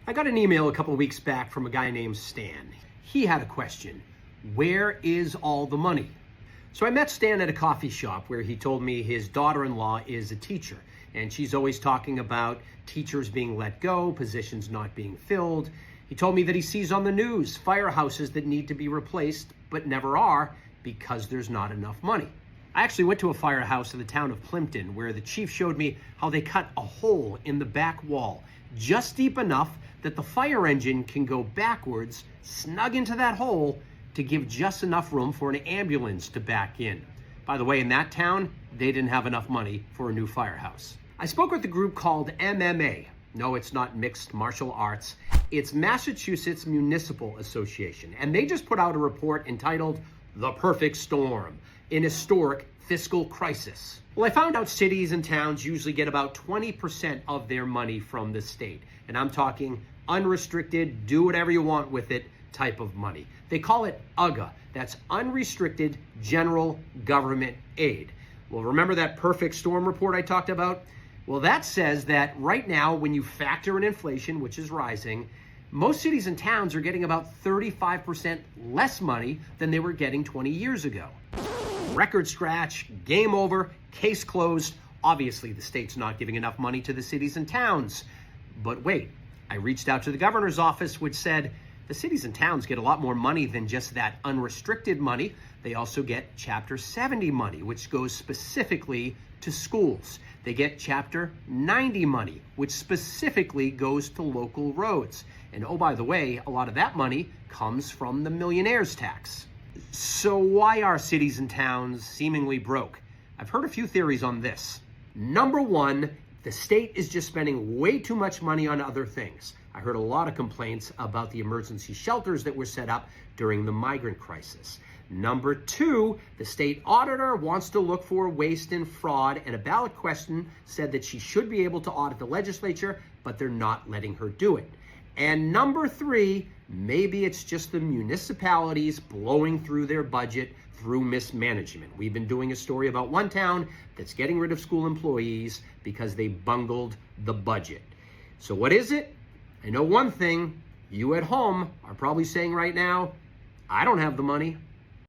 I got an email a couple of weeks back from a guy named Stan. He had a question. Where is all the money? So I met Stan at a coffee shop where he told me his daughter-in-law is a teacher, and she's always talking about teachers being let go, positions not being filled. He told me that he sees on the news firehouses that need to be replaced but never are because there's not enough money. I actually went to a firehouse in the town of Plimpton where the chief showed me how they cut a hole in the back wall just deep enough that the fire engine can go backwards, snug into that hole to give just enough room for an ambulance to back in. By the way, in that town, they didn't have enough money for a new firehouse. I spoke with a group called MMA. No, it's not mixed martial arts. It's Massachusetts Municipal Association. And they just put out a report entitled The Perfect Storm, an historic fiscal crisis. Well, I found out cities and towns usually get about 20% of their money from the state. And I'm talking unrestricted, do whatever you want with it type of money. They call it UGA. That's unrestricted general government aid. Well, remember that perfect storm report I talked about? Well, that says that right now, when you factor in inflation, which is rising, most cities and towns are getting about 35% less money than they were getting 20 years ago. Record scratch, game over, case closed. Obviously, the state's not giving enough money to the cities and towns. But wait, I reached out to the governor's office, which said the cities and towns get a lot more money than just that unrestricted money. They also get Chapter 70 money, which goes specifically to schools. They get Chapter 90 money, which specifically goes to local roads. And oh, by the way, a lot of that money comes from the millionaire's tax. So why are cities and towns seemingly broke? I've heard a few theories on this. Number one, the state is just spending way too much money on other things. I heard a lot of complaints about the emergency shelters that were set up during the migrant crisis. Number two, the state auditor wants to look for waste and fraud, and a ballot question said that she should be able to audit the legislature, but they're not letting her do it. And number three, maybe it's just the municipalities blowing through their budget through mismanagement. We've been doing a story about one town that's getting rid of school employees because they bungled the budget. So what is it? I know one thing, you at home are probably saying right now, I don't have the money.